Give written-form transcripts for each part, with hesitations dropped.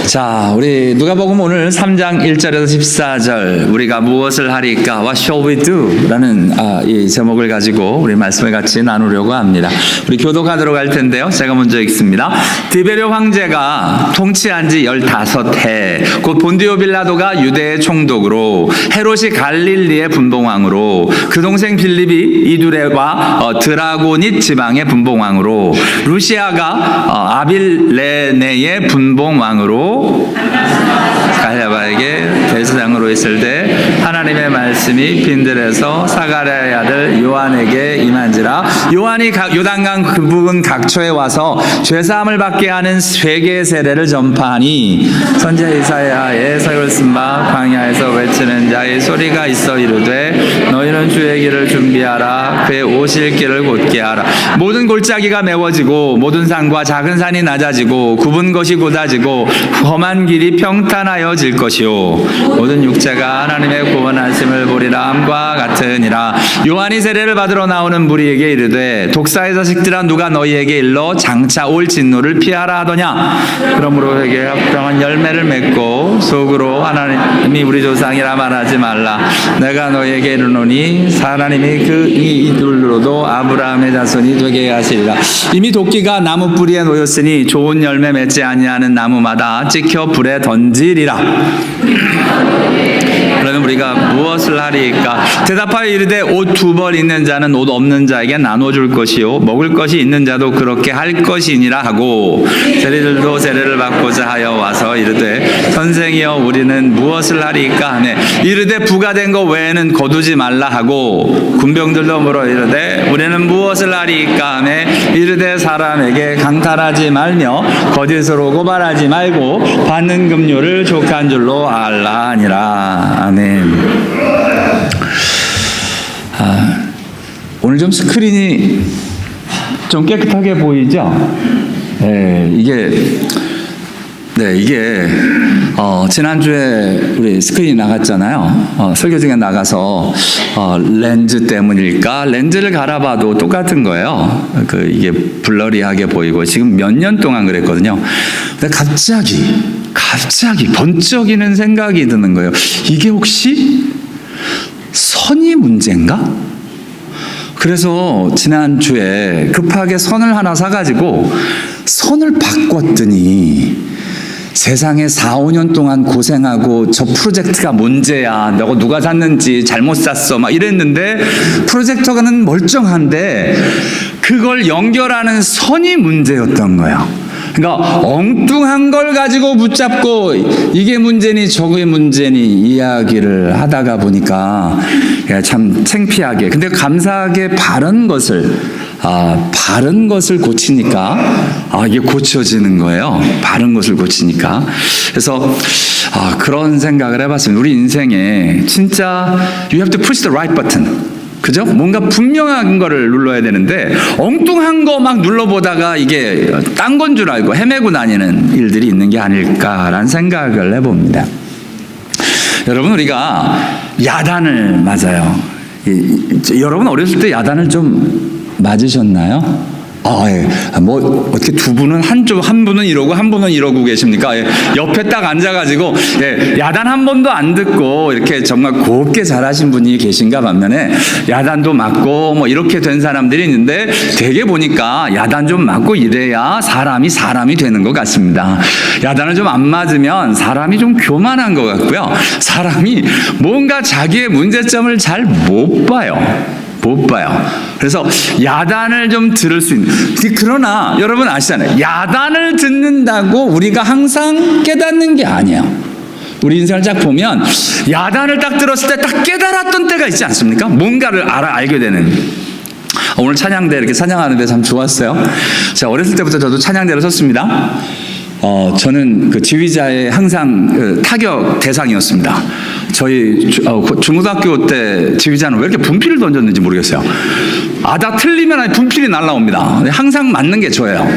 자, 우리 누가복음 오늘 3장 1절에서 14절 우리가 무엇을 하리까? What shall we do? 라는 이 제목을 가지고 우리 말씀을 같이 나누려고 합니다. 우리 교독하도록 할 텐데요. 제가 먼저 읽습니다. 디베르 황제가 통치한 지 15해 곧 본디오 빌라도가 유대의 총독으로 헤롯이 갈릴리의 분봉왕으로 그 동생 빌립이 이두레와 드라고닛 지방의 분봉왕으로 루시아가 아빌레네의 분봉왕으로 갈야바에게 대제사장으로 있을 때 하나님의 말씀이 빈들에서 사가랴의 아들 요한에게 임한지라. 요한이 요단강 그 부근 각처에 와서 죄사함을 받게 하는 회개의 세례를 전파하니 선지자 이사야의 서글 쓴 바 광야에서 외치는 자의 소리가 있어 이르되 너희는 주의 길을 준비하라. 그의 오실 길을 곧게 하라. 모든 골짜기가 메워지고 모든 산과 작은 산이 낮아지고 굽은 것이 곧아지고 험한 길이 평탄하여질 것이요 모든 육체가 하나님의 구원하심을 보리라 함과 같으니라. 요한이 세례를 받으러 나오는 무리에게 이르되 독사의 자식들아 누가 너희에게 일러 장차 올 진노를 피하라 하더냐. 그러므로 회개에 합당한 열매를 맺고 속으로 하나님이 우리 조상이라 말하지 말라. 내가 너희에게 이르노니 하나님이 그 이들로도 아브라함의 자손이 되게 하시리라. 이미 도끼가 나무 뿌리에 놓였으니 좋은 열매 맺지 아니하는 나무마다 찍혀 불에 던지리라. 그러면 우리가 무엇을 하리까? 대답하여 이르되 옷 2벌 있는 자는 옷 없는 자에게 나눠줄 것이요 먹을 것이 있는 자도 그렇게 할 것이니라 하고 세리들도 세례를 받고자 하여 와서 이르되 선생이여 우리는 무엇을 하리까 하매 이르되 부가된 것 외에는 거두지 말라 하고 군병들도 물어 이르되 우리는 무엇을 하리까 하매 이르되 사람에게 강탈하지 말며 거짓으로 고발하지 말고 받는 금료를 족한 줄로 알라 하니라. 아멘. 오늘 좀 스크린이 좀 깨끗하게 보이죠? 이게 지난주에 우리 스크린이 나갔잖아요. 설교 중에 나가서 렌즈 때문일까? 렌즈를 갈아봐도 똑같은 거예요. 이게 블러리하게 보이고 지금 몇 년 동안 그랬거든요. 근데 갑자기 번쩍이는 생각이 드는 거예요. 이게 혹시 선이 문제인가? 그래서 지난주에 급하게 선을 하나 사가지고 선을 바꿨더니 세상에 4, 5년 동안 고생하고 저 프로젝트가 문제야. 너가 누가 샀는지 잘못 샀어. 막 이랬는데 프로젝터는 멀쩡한데 그걸 연결하는 선이 문제였던 거예요. 그러니까 엉뚱한 걸 가지고 붙잡고 이게 문제니 저게 문제니 이야기를 하다가 보니까 참 창피하게 근데 감사하게 바른 것을 고치니까 이게 고쳐지는 거예요. 바른 것을 고치니까. 그래서 그런 생각을 해봤습니다. 우리 인생에 진짜 you have to push the right button. 그죠? 뭔가 분명한 거를 눌러야 되는데 엉뚱한 거 막 눌러보다가 이게 딴 건 줄 알고 헤매고 다니는 일들이 있는 게 아닐까라는 생각을 해봅니다. 여러분 우리가 야단을 맞아요. 여러분 어렸을 때 야단을 좀 맞으셨나요? 뭐 어떻게 두 분은 한 분은 이러고 한 분은 이러고 계십니까? 옆에 딱 앉아가지고 야단 한 번도 안 듣고 이렇게 정말 곱게 잘하신 분이 계신가 반면에 야단도 맞고 뭐 이렇게 된 사람들이 있는데 되게 보니까 야단 좀 맞고 이래야 사람이 되는 것 같습니다. 야단을 좀 안 맞으면 사람이 좀 교만한 것 같고요. 사람이 뭔가 자기의 문제점을 잘 못 봐요. 그래서 야단을 좀 들을 수 있는. 그러나 여러분 아시잖아요. 야단을 듣는다고 우리가 항상 깨닫는 게 아니에요. 우리 인생을 쫙 보면 야단을 딱 들었을 때 딱 깨달았던 때가 있지 않습니까? 뭔가를 알게 되는. 오늘 찬양대 이렇게 찬양하는데 참 좋았어요. 제가 어렸을 때부터 저도 찬양대를 섰습니다. 저는 그 지휘자의 항상 타격 대상이었습니다. 저희 중고등학교 때 지휘자는 왜 이렇게 분필을 던졌는지 모르겠어요. 다 틀리면 분필이 날라옵니다. 항상 맞는 게 저예요.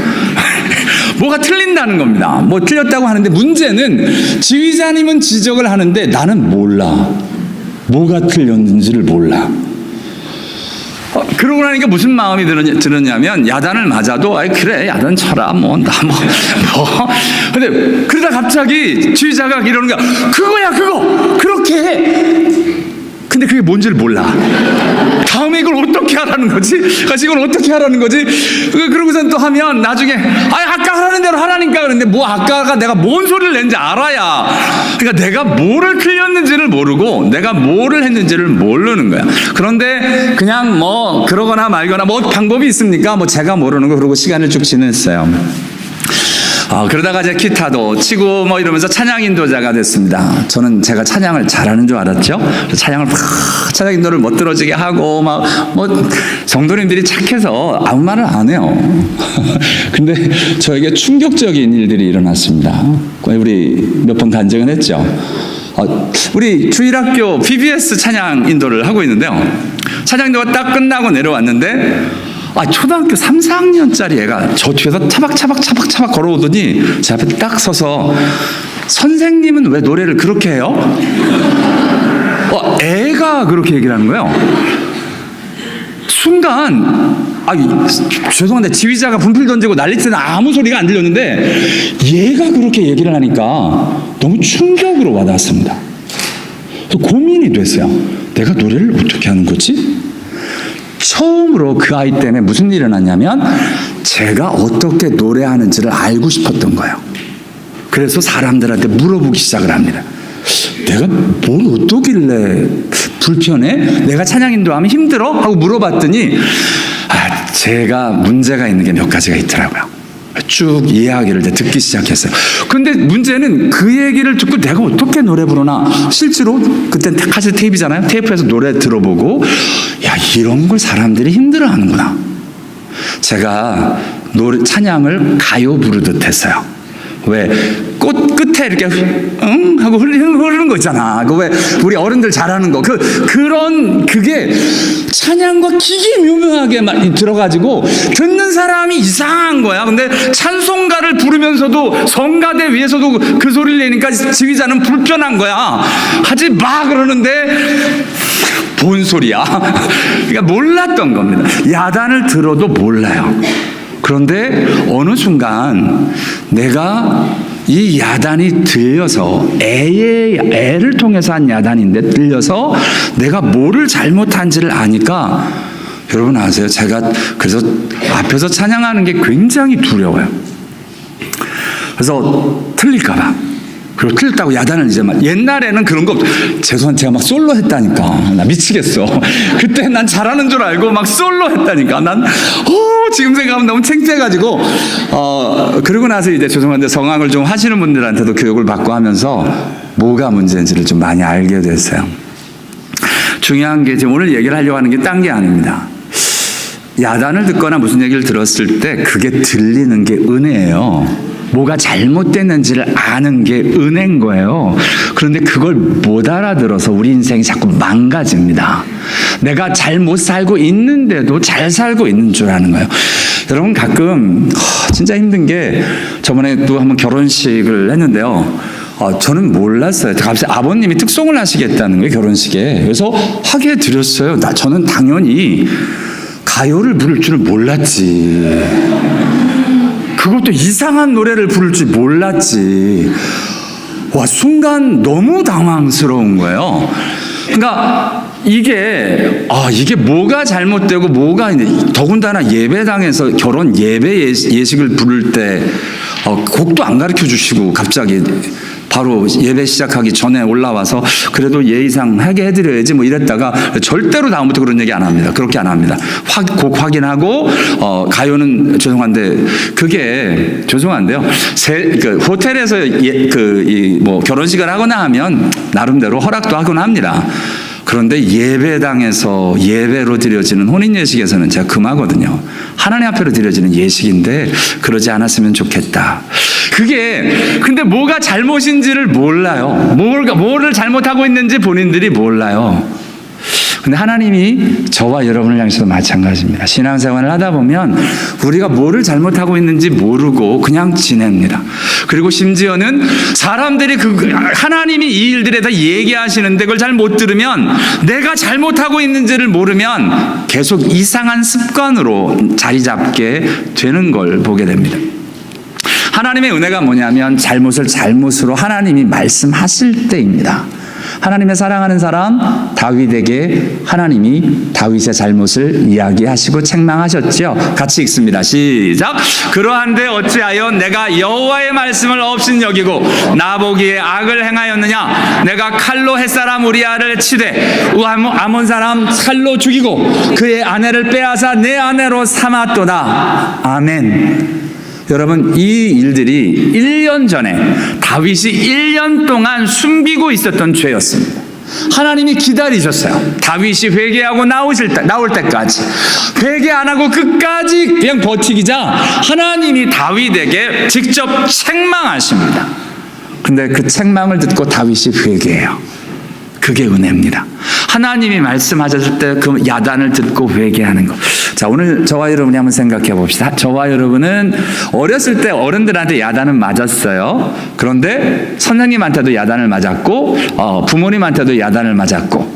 뭐가 틀린다는 겁니다. 뭐 틀렸다고 하는데 문제는 지휘자님은 지적을 하는데 나는 몰라. 뭐가 틀렸는지를 몰라. 그러고 나니까 무슨 마음이 들었냐면 야단을 맞아도 아이 그래 야단 쳐라 뭐 나 뭐 근데 그러다 갑자기 지휘자가 이러는 거야. 그거야 그거 그렇게 해. 근데 그게 뭔지를 몰라. 다음에 이걸 어떻게 하라는 거지? 이걸 어떻게 하라는 거지? 그러고선 또 하면 나중에 아까 하라는 대로 하라니까. 그런데 뭐 아까가 내가 뭔 소리를 낸지 알아야. 그러니까 내가 뭐를 틀렸는지를 모르고 내가 뭐를 했는지를 모르는 거야. 그런데 그냥 뭐 그러거나 말거나 뭐 방법이 있습니까? 뭐 제가 모르는 거. 그러고 시간을 쭉 지냈어요. 그러다가 이제 기타도 치고 뭐 이러면서 찬양 인도자가 됐습니다. 저는 제가 찬양을 잘하는 줄 알았죠. 찬양 인도를 멋들어지게 하고 막 뭐 성도님들이 착해서 아무 말을 안 해요. 근데 저에게 충격적인 일들이 일어났습니다. 우리 몇 번 간증을 했죠. 우리 주일학교 BBS 찬양 인도를 하고 있는데요. 찬양 인도가 딱 끝나고 내려왔는데 초등학교 3, 4학년짜리 애가 저 뒤에서 차박 걸어오더니 제 앞에 딱 서서 선생님은 왜 노래를 그렇게 해요? 애가 그렇게 얘기를 하는 거예요. 순간 죄송한데 지휘자가 분필 던지고 난리 때는 아무 소리가 안 들렸는데 얘가 그렇게 얘기를 하니까 너무 충격으로 와닿았습니다. 고민이 됐어요. 내가 노래를 어떻게 하는 거지? 처음으로 그 아이 때문에 무슨 일이 일어났냐면 제가 어떻게 노래하는지를 알고 싶었던 거예요. 그래서 사람들한테 물어보기 시작을 합니다. 내가 뭘 어떠길래 불편해? 내가 찬양 인도하면 힘들어? 하고 물어봤더니 제가 문제가 있는 게 몇 가지가 있더라고요. 쭉 이야기를 듣기 시작했어요. 근데 문제는 그 얘기를 듣고 내가 어떻게 노래 부르나. 실제로 그땐 카세트 테이프잖아요. 테이프에서 노래 들어보고 이런 걸 사람들이 힘들어하는구나. 제가 찬양을 가요 부르듯 했어요. 왜 꽃 끝에 이렇게 하고 흐르는 거 있잖아. 왜 우리 어른들 잘하는 거. 그게 찬양과 기기묘묘하게 들어가지고 듣는 사람이 이상한 거야. 근데 찬송가를 부르면서도 성가대 위에서도 그 소리를 내니까 지휘자는 불편한 거야. 하지 마 그러는데 뭔 소리야? 그러니까 몰랐던 겁니다. 야단을 들어도 몰라요. 그런데 어느 순간 내가 이 야단이 들려서 애를 통해서 한 야단인데 들려서 내가 뭐를 잘못한지를 아니까 여러분 아세요? 제가 그래서 앞에서 찬양하는 게 굉장히 두려워요. 그래서 틀릴까 봐. 그리고 틀렸다고 야단을 이제 옛날에는 그런 거 죄송한데 제가 막 솔로 했다니까. 나 미치겠어. 그때 난 잘하는 줄 알고 막 솔로 했다니까. 지금 생각하면 너무 창피해가지고 그러고 나서 이제 죄송한데 성악을 좀 하시는 분들한테도 교육을 받고 하면서 뭐가 문제인지를 좀 많이 알게 됐어요. 중요한 게 지금 오늘 얘기를 하려고 하는 게 딴 게 아닙니다. 야단을 듣거나 무슨 얘기를 들었을 때 그게 들리는 게 은혜예요. 뭐가 잘못됐는지를 아는 게 은혜인 거예요. 그런데 그걸 못 알아들어서 우리 인생이 자꾸 망가집니다. 내가 잘 못 살고 있는데도 잘 살고 있는 줄 아는 거예요. 여러분 가끔 진짜 힘든 게 저번에 또 한번 결혼식을 했는데요. 저는 몰랐어요. 갑자기 아버님이 특송을 하시겠다는 거예요, 결혼식에. 그래서 하게 드렸어요. 저는 당연히 가요를 부를 줄 몰랐지. 그것도 이상한 노래를 부를 줄 몰랐지. 순간 너무 당황스러운 거예요. 그러니까 이게 뭐가 잘못되고 뭐가 있는데, 더군다나 예배당에서 결혼 예배 예식을 부를 때 곡도 안 가르쳐 주시고 갑자기 바로 예배 시작하기 전에 올라와서 그래도 예의상 하게 해드려야지 뭐 이랬다가 절대로 다음부터 그런 얘기 안 합니다. 그렇게 안 합니다. 곡 확인하고 가요는 죄송한데 그게 죄송한데요. 호텔에서 뭐 결혼식을 하거나 하면 나름대로 허락도 하곤 합니다. 그런데 예배당에서 예배로 드려지는 혼인예식에서는 제가 금하거든요. 하나님 앞에로 드려지는 예식인데 그러지 않았으면 좋겠다. 근데 뭐가 잘못인지를 몰라요. 뭐를 잘못하고 있는지 본인들이 몰라요. 근데 하나님이 저와 여러분을 향해서도 마찬가지입니다. 신앙생활을 하다 보면 우리가 뭐를 잘못하고 있는지 모르고 그냥 지냅니다. 그리고 심지어는 사람들이 하나님이 이 일들에 다 얘기하시는데 그걸 잘 못 들으면, 내가 잘못하고 있는지를 모르면 계속 이상한 습관으로 자리 잡게 되는 걸 보게 됩니다. 하나님의 은혜가 뭐냐면 잘못을 잘못으로 하나님이 말씀하실 때입니다. 하나님의 사랑하는 사람 다윗에게 하나님이 다윗의 잘못을 이야기하시고 책망하셨죠. 같이 읽습니다. 시작. 그러한데 어찌하여 내가 여호와의 말씀을 없인 여기고 나보기에 악을 행하였느냐. 내가 칼로 햇사람 우리아를 치되 아몬 사람 칼로 죽이고 그의 아내를 빼앗아 내 아내로 삼았도다. 아멘. 여러분, 이 일들이 1년 전에 다윗이 1년 동안 숨기고 있었던 죄였습니다. 하나님이 기다리셨어요. 다윗이 회개하고 나올 때까지. 회개 안 하고 끝까지 그냥 버티기자 하나님이 다윗에게 직접 책망하십니다. 근데 그 책망을 듣고 다윗이 회개해요. 그게 은혜입니다. 하나님이 말씀하셨을 때 그 야단을 듣고 회개하는 것. 자, 오늘 저와 여러분이 한번 생각해 봅시다. 저와 여러분은 어렸을 때 어른들한테 야단은 맞았어요. 그런데 선생님한테도 야단을 맞았고 부모님한테도 야단을 맞았고,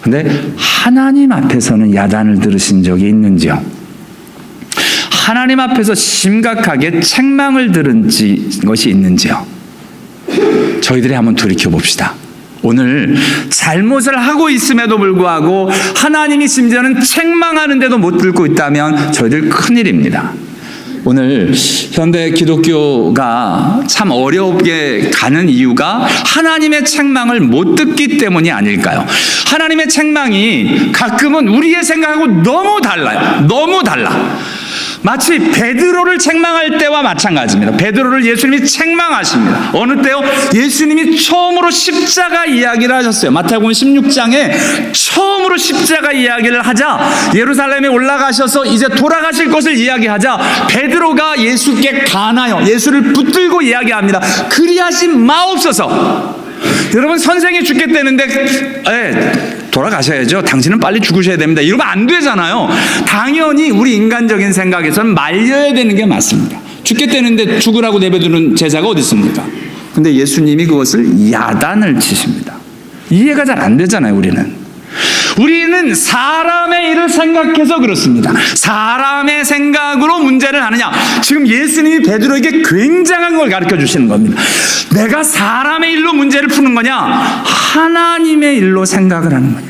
근데 하나님 앞에서는 야단을 들으신 적이 있는지요? 하나님 앞에서 심각하게 책망을 들은 것이 있는지요? 저희들이 한번 돌이켜 봅시다. 오늘 잘못을 하고 있음에도 불구하고 하나님이 심지어는 책망하는데도 못 듣고 있다면 저희들 큰일입니다. 오늘 현대 기독교가 참 어렵게 가는 이유가 하나님의 책망을 못 듣기 때문이 아닐까요? 하나님의 책망이 가끔은 우리의 생각하고 너무 달라요. 너무 달라. 마치 베드로를 책망할 때와 마찬가지입니다. 베드로를 예수님이 책망하십니다. 어느 때요? 예수님이 처음으로 십자가 이야기를 하셨어요. 마태복음 16장에 처음으로 십자가 이야기를 하자, 예루살렘에 올라가셔서 이제 돌아가실 것을 이야기하자 베드로가 예수께 가나요? 예수를 붙들고 이야기합니다. 그리하지 마옵소서. 여러분, 선생이 죽겠다는데 돌아가셔야죠. 당신은 빨리 죽으셔야 됩니다. 이러면 안 되잖아요. 당연히 우리 인간적인 생각에서는 말려야 되는 게 맞습니다. 죽겠다는데 죽으라고 내버려두는 제자가 어디 있습니까? 근데 예수님이 그것을 야단을 치십니다. 이해가 잘 안 되잖아요. 우리는 사람의 일을 생각해서 그렇습니다. 사람의 생각으로 문제를 하느냐. 지금 예수님이 베드로에게 굉장한 걸 가르쳐 주시는 겁니다. 내가 사람의 일로 문제를 푸는 거냐, 하나님의 일로 생각을 하는 거냐.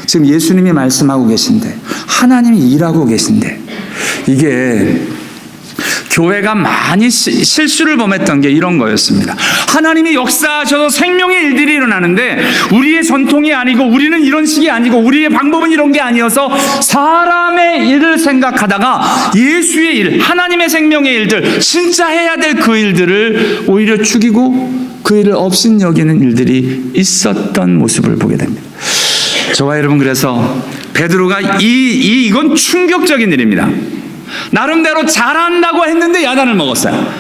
지금 예수님이 말씀하고 계신데, 하나님이 일하고 계신데, 이게 교회가 많이 실수를 범했던 게 이런 거였습니다. 하나님이 역사하셔서 생명의 일들이 일어나는데 우리의 전통이 아니고, 우리는 이런 식이 아니고, 우리의 방법은 이런 게 아니어서 사람의 일을 생각하다가 예수의 일, 하나님의 생명의 일들, 진짜 해야 될 그 일들을 오히려 죽이고 그 일을 업신여기는 일들이 있었던 모습을 보게 됩니다. 저와 여러분, 그래서 베드로가 이건 충격적인 일입니다. 나름대로 잘한다고 했는데 야단을 먹었어요.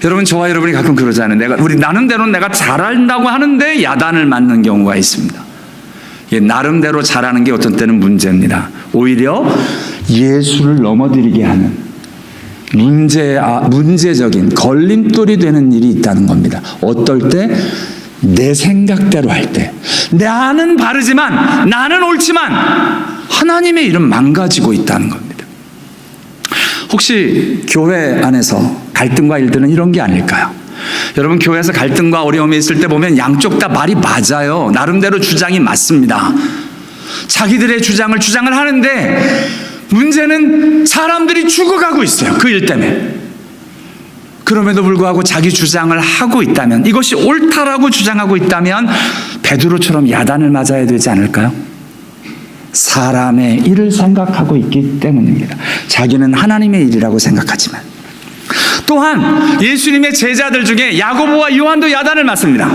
여러분, 저와 여러분이 가끔 그러잖아요. 우리 나름대로 내가 잘한다고 하는데 야단을 맞는 경우가 있습니다. 나름대로 잘하는 게 어떤 때는 문제입니다. 오히려 예수를 넘어뜨리게 하는 문제적인 걸림돌이 되는 일이 있다는 겁니다. 어떨 때? 내 생각대로 할 때. 나는 바르지만, 나는 옳지만 하나님의 일은 망가지고 있다는 겁니다. 혹시 교회 안에서 갈등과 일들은 이런 게 아닐까요? 여러분, 교회에서 갈등과 어려움이 있을 때 보면 양쪽 다 말이 맞아요. 나름대로 주장이 맞습니다. 자기들의 주장을 하는데 문제는 사람들이 죽어가고 있어요. 그 일 때문에. 그럼에도 불구하고 자기 주장을 하고 있다면, 이것이 옳다라고 주장하고 있다면 베드로처럼 야단을 맞아야 되지 않을까요? 사람의 일을 생각하고 있기 때문입니다. 자기는 하나님의 일이라고 생각하지만. 또한 예수님의 제자들 중에 야고보와 요한도 야단을 맞습니다.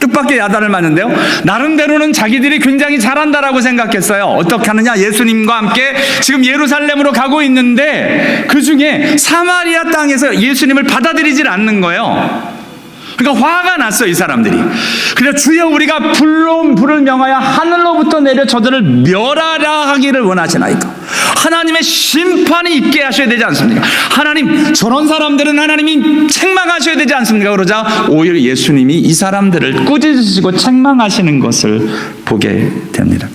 뜻밖의 야단을 맞는데요, 나름대로는 자기들이 굉장히 잘한다라고 생각했어요. 어떻게 하느냐, 예수님과 함께 지금 예루살렘으로 가고 있는데 그 중에 사마리아 땅에서 예수님을 받아들이질 않는 거예요. 그러니까 화가 났어요, 이 사람들이. 그래서 주여 우리가 불을 명하여 하늘로부터 내려 저들을 멸하라 하기를 원하시나이까. 하나님의 심판이 있게 하셔야 되지 않습니까? 하나님, 저런 사람들은 하나님이 책망하셔야 되지 않습니까? 그러자 오히려 예수님이 이 사람들을 꾸짖으시고 책망하시는 것을 보게 됩니다.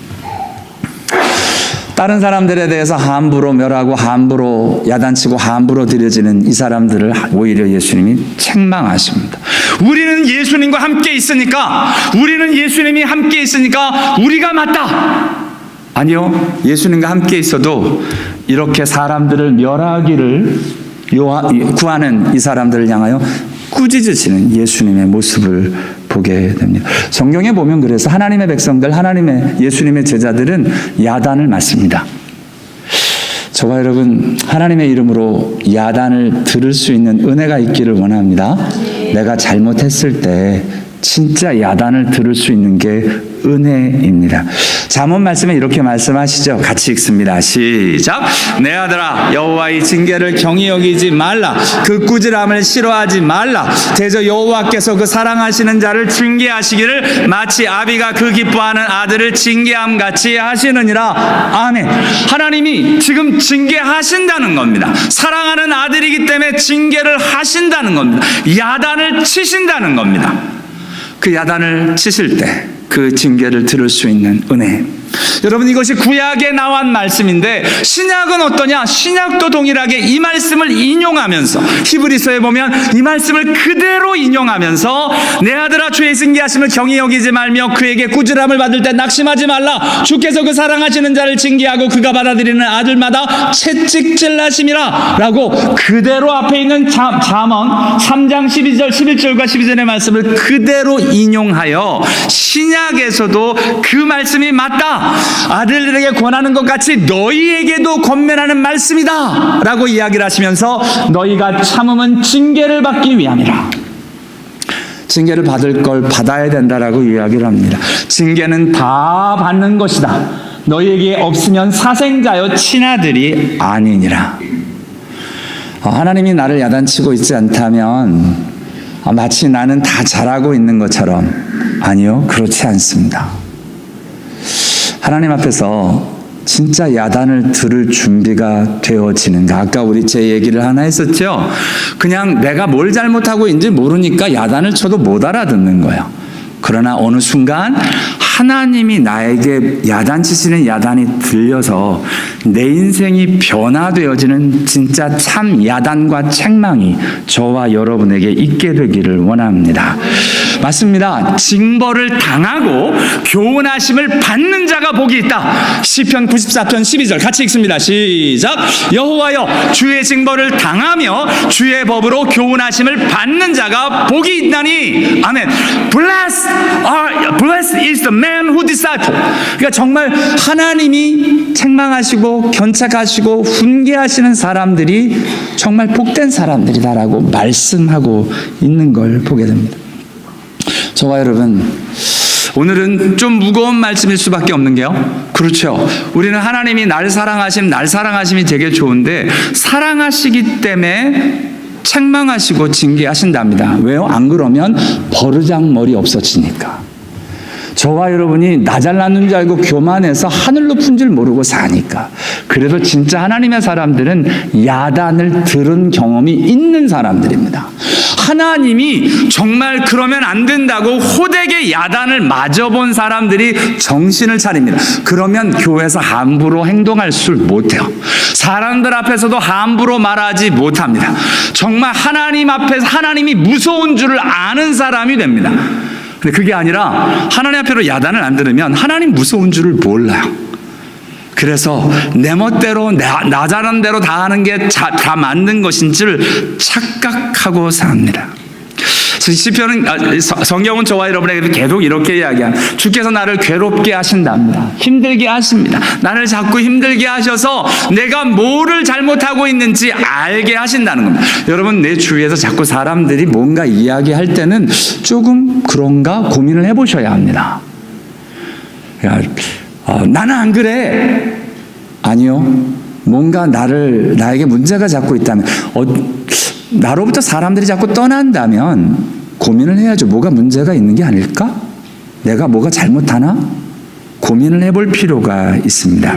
다른 사람들에 대해서 함부로 멸하고 함부로 야단치고 함부로 들여지는 이 사람들을 오히려 예수님이 책망하십니다. 우리는 예수님과 함께 있으니까, 우리는 예수님이 함께 있으니까 우리가 맞다. 아니요, 예수님과 함께 있어도 이렇게 사람들을 멸하기를 구하는 이 사람들을 향하여 꾸짖으시는 예수님의 모습을 보게 됩니다. 성경에 보면 그래서 하나님의 백성들, 예수님의 제자들은 야단을 맞습니다. 저와 여러분, 하나님의 이름으로 야단을 들을 수 있는 은혜가 있기를 원합니다. 내가 잘못했을 때 진짜 야단을 들을 수 있는 게 은혜입니다. 잠언 말씀에 이렇게 말씀하시죠. 같이 읽습니다. 시작. 내 아들아, 여호와의 징계를 경히 여기지 말라. 그 꾸지람을 싫어하지 말라. 대저 여호와께서 그 사랑하시는 자를 징계하시기를 마치 아비가 그 기뻐하는 아들을 징계함 같이 하시느니라. 아멘. 하나님이 지금 징계하신다는 겁니다. 사랑하는 아들이기 때문에 징계를 하신다는 겁니다. 야단을 치신다는 겁니다. 그 야단을 치실 때 그 징계를 들을 수 있는 은혜. 여러분, 이것이 구약에 나온 말씀인데 신약은 어떠냐? 신약도 동일하게 이 말씀을 인용하면서, 히브리서에 보면 이 말씀을 그대로 인용하면서 내 아들아, 주의 징계하심을 경히 여기지 말며 그에게 꾸지람을 받을 때 낙심하지 말라. 주께서 그 사랑하시는 자를 징계하고 그가 받아들이는 아들마다 채찍질하심이라 라고 그대로 앞에 있는 잠언 3장 12절 11절과 12절의 말씀을 그대로 인용하여 신약에서도 그 말씀이 맞다, 아들들에게 권하는 것 같이 너희에게도 권면하는 말씀이다 라고 이야기를 하시면서 너희가 참음은 징계를 받기 위함이라. 징계를 받을 걸 받아야 된다라고 이야기를 합니다. 징계는 다 받는 것이다. 너희에게 없으면 사생자여 친아들이 아니니라. 하나님이 나를 야단치고 있지 않다면 마치 나는 다 잘하고 있는 것처럼, 아니요, 그렇지 않습니다. 하나님 앞에서 진짜 야단을 들을 준비가 되어지는가. 아까 제 얘기를 하나 했었죠. 그냥 내가 뭘 잘못하고 있는지 모르니까 야단을 쳐도 못 알아듣는 거예요. 그러나 어느 순간 하나님이 나에게 야단치시는 야단이 들려서 내 인생이 변화되어지는 진짜 참 야단과 책망이 저와 여러분에게 있게 되기를 원합니다. 맞습니다. 징벌을 당하고 교훈하심을 받는 자가 복이 있다. 시편 94편 12절 같이 읽습니다. 시작. 여호와여, 주의 징벌을 당하며 주의 법으로 교훈하심을 받는 자가 복이 있나니. 아멘. Blessed is the man who disciple. 그러니까 정말 하나님이 책망하시고 견책하시고 훈계하시는 사람들이 정말 복된 사람들이다라고 말씀하고 있는 걸 보게 됩니다. 저와 여러분, 오늘은 좀 무거운 말씀일 수밖에 없는 게요, 그렇죠. 우리는 하나님이 날 사랑하심이 되게 좋은데 사랑하시기 때문에 책망하시고 징계하신답니다. 왜요? 안 그러면 버르장머리 없어지니까. 저와 여러분이 나 잘났는 줄 알고 교만해서 하늘 높은 줄 모르고 사니까. 그래서 진짜 하나님의 사람들은 야단을 들은 경험이 있는 사람들입니다. 하나님이 정말 그러면 안 된다고 호되게 야단을 맞아본 사람들이 정신을 차립니다. 그러면 교회에서 함부로 행동할 줄 못해요. 사람들 앞에서도 함부로 말하지 못합니다. 정말 하나님 앞에서 하나님이 무서운 줄을 아는 사람이 됩니다. 근데 그게 아니라 하나님 앞에로 야단을 안 들으면 하나님 무서운 줄을 몰라요. 그래서 내 멋대로 나 잘하는 대로 다 하는 게 다 맞는 것인 줄 착각하고 삽니다. 시편은, 성경은 저와 여러분에게 계속 이렇게 이야기합니다. 주께서 나를 괴롭게 하신답니다. 힘들게 하십니다. 나를 자꾸 힘들게 하셔서 내가 뭐를 잘못하고 있는지 알게 하신다는 겁니다. 여러분, 내 주위에서 자꾸 사람들이 뭔가 이야기할 때는 조금 그런가 고민을 해보셔야 합니다. 나는 안 그래. 아니요. 뭔가 나에게 문제가 자꾸 있다면, 나로부터 사람들이 자꾸 떠난다면 고민을 해야죠. 뭐가 문제가 있는 게 아닐까? 내가 뭐가 잘못하나? 고민을 해볼 필요가 있습니다.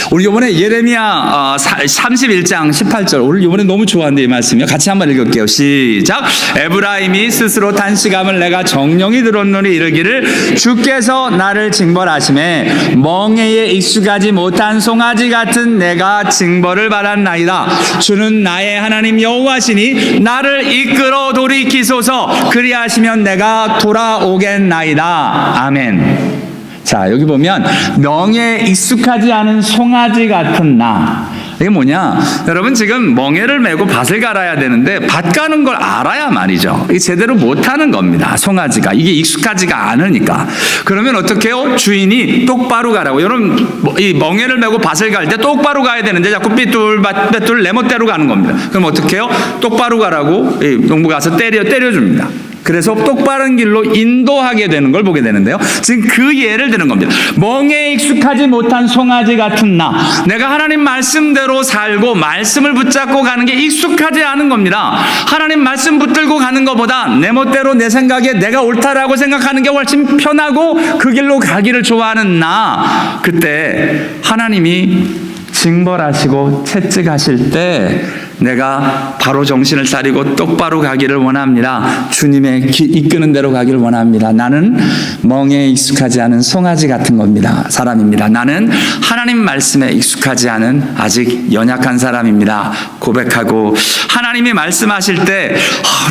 우리 이번에 예레미야 31장 18절, 오늘 이번에 너무 좋아하는데 이 말씀이요. 같이 한번 읽을게요. 시작. 에브라임이 스스로 탄식함을 내가 정령이 들었노니 이르기를 주께서 나를 징벌하심에 멍에에 익숙하지 못한 송아지 같은 내가 징벌을 받았나이다. 주는 나의 하나님 여호와시니 나를 이끌어 돌이키소서. 그리하시면 내가 돌아오겠나이다. 아멘. 자, 여기 보면 멍에에 익숙하지 않은 송아지 같은 나. 이게 뭐냐? 여러분, 지금 멍에를 메고 밭을 갈아야 되는데 밭 가는 걸 알아야 말이죠. 이게 제대로 못하는 겁니다. 송아지가. 이게 익숙하지가 않으니까. 그러면 어떻게 해요? 주인이 똑바로 가라고. 여러분, 이 멍에를 메고 밭을 갈 때 똑바로 가야 되는데 자꾸 삐뚤 내멋대로 가는 겁니다. 그럼 어떻게 해요? 똑바로 가라고 농부 가서 때려줍니다. 그래서 똑바른 길로 인도하게 되는 걸 보게 되는데요. 지금 그 예를 드는 겁니다. 멍에 익숙하지 못한 송아지 같은 나. 내가 하나님 말씀대로 살고 말씀을 붙잡고 가는 게 익숙하지 않은 겁니다. 하나님 말씀 붙들고 가는 것보다 내 멋대로 내 생각에 내가 옳다라고 생각하는 게 훨씬 편하고 그 길로 가기를 좋아하는 나. 그때 하나님이 징벌하시고 채찍하실 때 내가 바로 정신을 차리고 똑바로 가기를 원합니다. 주님의 이끄는 대로 가기를 원합니다. 나는 멍에 익숙하지 않은 송아지 같은 겁니다. 사람입니다. 나는 하나님 말씀에 익숙하지 않은 아직 연약한 사람입니다. 고백하고 하나님이 말씀하실 때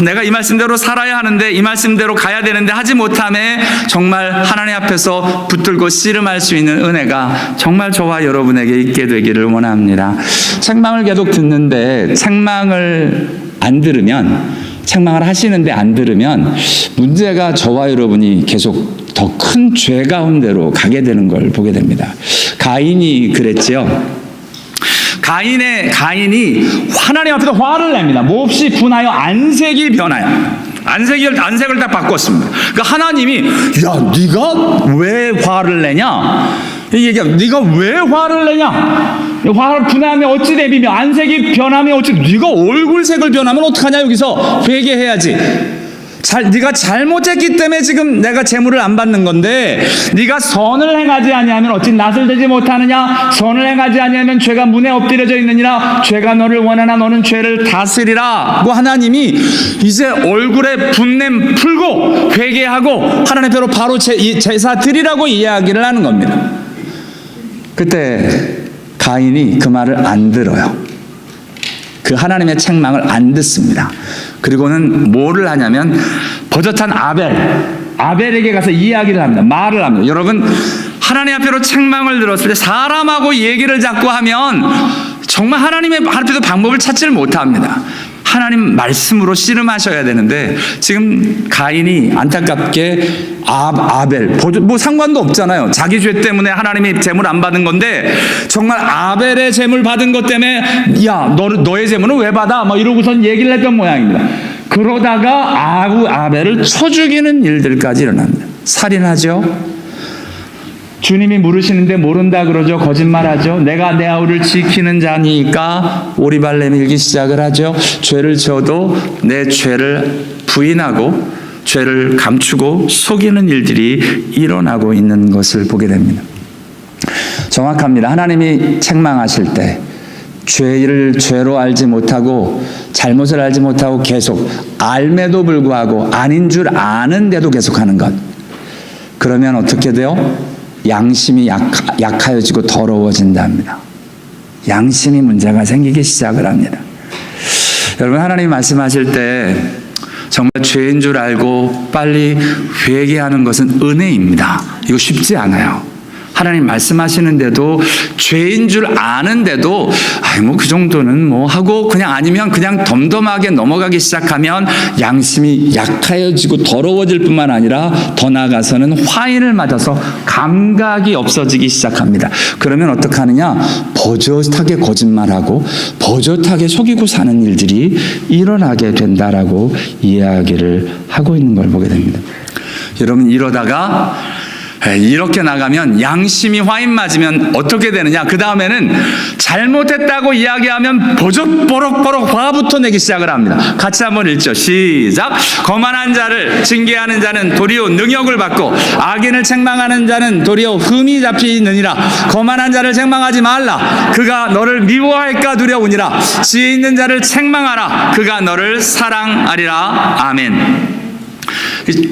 내가 이 말씀대로 살아야 하는데 이 말씀대로 가야 되는데 하지 못함에 정말 하나님 앞에서 붙들고 씨름할 수 있는 은혜가 정말 저와 여러분에게 있게 되기를 원합니다. 책망을 계속 듣는데 책망을 안 들으면, 책망을 하시는데 안 들으면 문제가 저와 여러분이 계속 더 큰 죄 가운데로 가게 되는 걸 보게 됩니다. 가인이 그랬지요. 가인이 하나님 앞에서 화를 냅니다. 몹시 분하여 안색이 변하여 안색을 딱 바꿨습니다. 그러니까 하나님이 야, 네가 왜 화를 내냐? 이 얘기야. 네가 왜 화를 내냐? 화를 분하면 어찌 대비며 안색이 변하면 어찌, 네가 얼굴색을 변하면 어떡하냐? 여기서 회개해야지. 네가 잘못했기 때문에 지금 내가 재물을 안 받는 건데, 네가 선을 행하지 아니하면 어찌 낯을 들지 못하느냐? 선을 행하지 아니하면 죄가 문에 엎드려져 있느니라. 죄가 너를 원하나 너는 죄를 다스리라. 고 하나님이 이제 얼굴에 분냄 풀고 회개하고 하나님 앞으로 바로 제사 드리라고 이야기를 하는 겁니다. 그때 가인이 그 말을 안 들어요. 그 하나님의 책망을 안 듣습니다. 그리고는 뭐를 하냐면 버젓한 아벨에게 가서 이야기를 합니다. 말을 합니다. 여러분, 하나님 앞에로 책망을 들었을 때 사람하고 얘기를 자꾸 하면 정말 하나님의 앞에서 방법을 찾지를 못합니다. 하나님 말씀으로 씨름하셔야 되는데 지금 가인이 안타깝게 아벨, 뭐 상관도 없잖아요. 자기 죄 때문에 하나님이 재물 안 받은 건데 정말 아벨의 재물 받은 것 때문에 야, 너의 재물은 왜 받아? 막 이러고선 얘기를 했던 모양입니다. 그러다가 아벨을 쳐 죽이는 일들까지 일어납니다. 살인하죠. 주님이 물으시는데 모른다 그러죠. 거짓말하죠. 내가 내 아우를 지키는 자니까 오리발 내밀기 시작을 하죠. 죄를 지어도 내 죄를 부인하고 죄를 감추고 속이는 일들이 일어나고 있는 것을 보게 됩니다. 정확합니다. 하나님이 책망하실 때 죄를 죄로 알지 못하고 잘못을 알지 못하고 계속 알매도 불구하고 아닌 줄 아는데도 계속하는 것, 그러면 어떻게 돼요? 양심이 약하여지고 더러워진답니다. 양심이 문제가 생기기 시작을 합니다. 여러분, 하나님 말씀하실 때 정말 죄인 줄 알고 빨리 회개하는 것은 은혜입니다. 이거 쉽지 않아요. 하나님 말씀하시는데도 죄인 줄 아는데도 뭐 그 정도는 뭐 하고 그냥 아니면 그냥 덤덤하게 넘어가기 시작하면 양심이 약하여지고 더러워질 뿐만 아니라 더 나아가서는 화인을 맞아서 감각이 없어지기 시작합니다. 그러면 어떻게 하느냐? 버젓하게 거짓말하고 버젓하게 속이고 사는 일들이 일어나게 된다라고 이야기를 하고 있는 걸 보게 됩니다. 여러분, 이러다가 이렇게 나가면 양심이 화인 맞으면 어떻게 되느냐? 그 다음에는 잘못했다고 이야기하면 버럭버럭 화부터 내기 시작을 합니다. 같이 한번 읽죠. 시작. 거만한 자를 징계하는 자는 도리어 능욕을 받고 악인을 책망하는 자는 도리어 흠이 잡히느니라. 거만한 자를 책망하지 말라. 그가 너를 미워할까 두려우니라. 지혜 있는 자를 책망하라. 그가 너를 사랑하리라. 아멘.